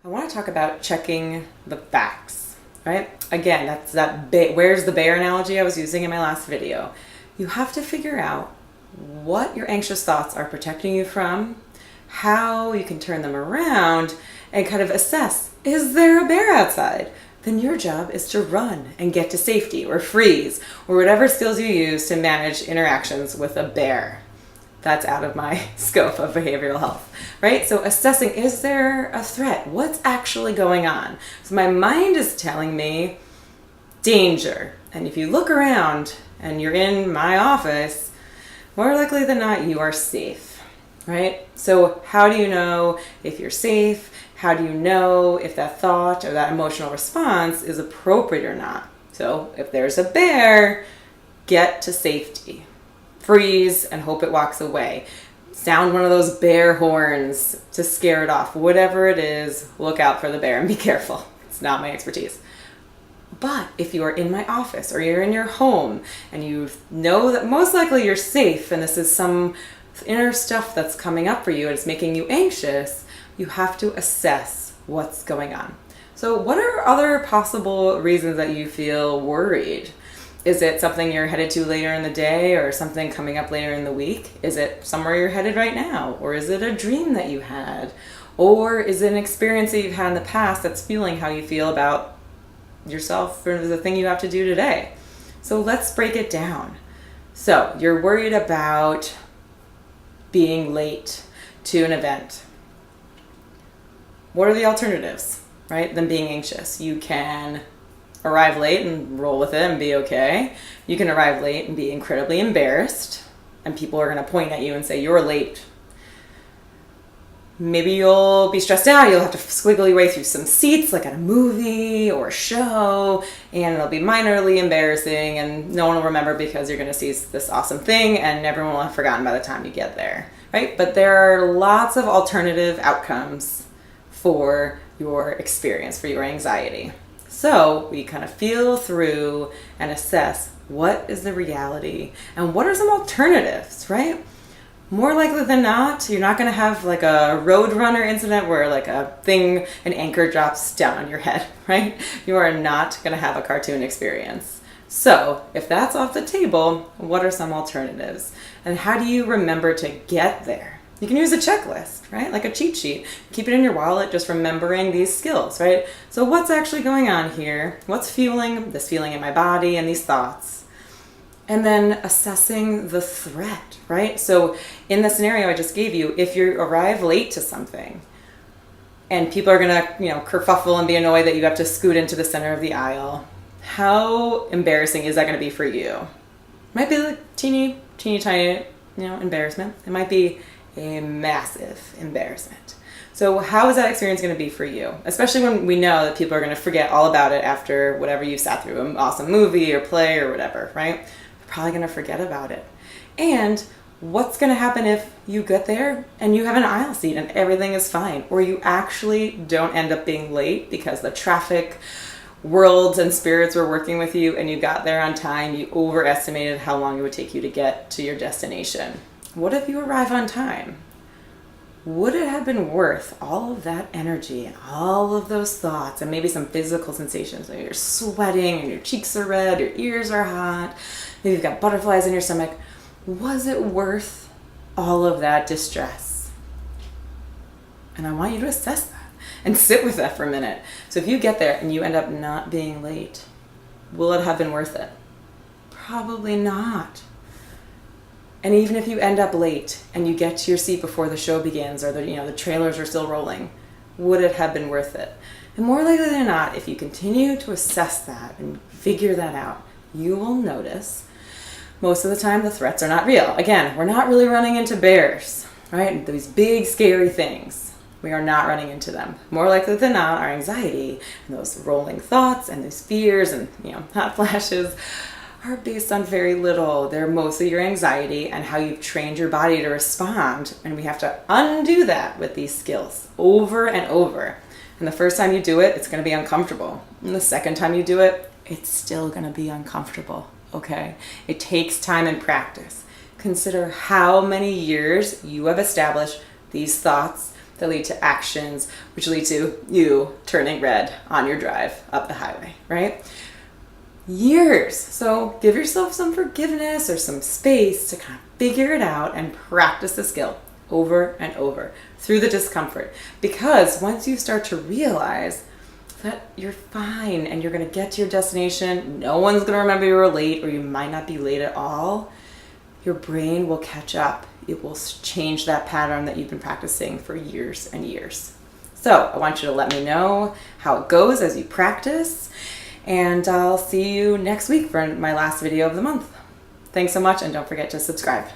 I want to talk about checking the facts, right? Again, that's where's the bear analogy I was using in my last video. You have to figure out what your anxious thoughts are protecting you from, how you can turn them around, and kind of assess, is there a bear outside? Then your job is to run and get to safety or freeze or whatever skills you use to manage interactions with a bear. That's out of my scope of behavioral health, right? So assessing, is there a threat? What's actually going on? So my mind is telling me danger. And if you look around and you're in my office, more likely than not, you are safe, right? So how do you know if you're safe? How do you know if that thought or that emotional response is appropriate or not? So if there's a bear, get to safety. Freeze and hope it walks away. Sound one of those bear horns to scare it off. Whatever it is, look out for the bear and be careful. It's not my expertise. But if you are in my office or you're in your home and you know that most likely you're safe and this is some inner stuff that's coming up for you and it's making you anxious, you have to assess what's going on. So what are other possible reasons that you feel worried? Is it something you're headed to later in the day or something coming up later in the week? Is it somewhere you're headed right now? Or is it a dream that you had? Or is it an experience that you've had in the past that's fueling how you feel about yourself or the thing you have to do today? So let's break it down. So you're worried about being late to an event. What are the alternatives, right, than being anxious? You can arrive late and roll with it and be okay. You can arrive late and be incredibly embarrassed and people are going to point at you and say you're late. Maybe you'll be stressed out. You'll have to squiggle your way through some seats like at a movie or a show, and it'll be minorly embarrassing and no one will remember because you're going to see this awesome thing and everyone will have forgotten by the time you get there, right? But there are lots of alternative outcomes for your experience, for your anxiety. So we kind of feel through and assess what is the reality and what are some alternatives, right? More likely than not, you're not going to have like a Roadrunner incident where like an anchor drops down on your head, right? You are not going to have a cartoon experience. So if that's off the table, what are some alternatives? And how do you remember to get there? You can use a checklist, right? Like a cheat sheet. Keep it in your wallet, just remembering these skills, right? So what's actually going on here? What's fueling this feeling in my body and these thoughts? And then assessing the threat, right? So in the scenario I just gave you, if you arrive late to something and people are gonna, kerfuffle and be annoyed that you have to scoot into the center of the aisle, how embarrassing is that gonna be for you? It might be like teeny tiny, embarrassment. It might be a massive embarrassment. So how is that experience going to be for you? Especially when we know that people are going to forget all about it after whatever you sat through, an awesome movie or play or whatever, right? They're probably going to forget about it. And what's going to happen if you get there and you have an aisle seat and everything is fine, or you actually don't end up being late because the traffic worlds and spirits were working with you and you got there on time, you overestimated how long it would take you to get to your destination. What if you arrive on time? Would it have been worth all of that energy and all of those thoughts and maybe some physical sensations? Maybe you're sweating and your cheeks are red, your ears are hot, maybe you've got butterflies in your stomach. Was it worth all of that distress? And I want you to assess that and sit with that for a minute. So if you get there and you end up not being late, will it have been worth it? Probably not. And even if you end up late and you get to your seat before the show begins or the trailers are still rolling, would it have been worth it? And more likely than not, if you continue to assess that and figure that out, you will notice most of the time the threats are not real. Again, we're not really running into bears, right? These big scary things. We are not running into them. More likely than not, our anxiety and those rolling thoughts and those fears and hot flashes are based on very little. They're mostly your anxiety and how you've trained your body to respond. And we have to undo that with these skills over and over. And the first time you do it, it's going to be uncomfortable. And the second time you do it, it's still going to be uncomfortable. Okay? It takes time and practice. Consider how many years you have established these thoughts that lead to actions, which lead to you turning red on your drive up the highway, right? Years. So give yourself some forgiveness or some space to kind of figure it out and practice the skill over and over through the discomfort. Because once you start to realize that you're fine and you're going to get to your destination, no one's going to remember you were late, or you might not be late at all, your brain will catch up. It will change that pattern that you've been practicing for years and years. So I want you to let me know how it goes as you practice, and I'll see you next week for my last video of the month. Thanks so much, and don't forget to subscribe.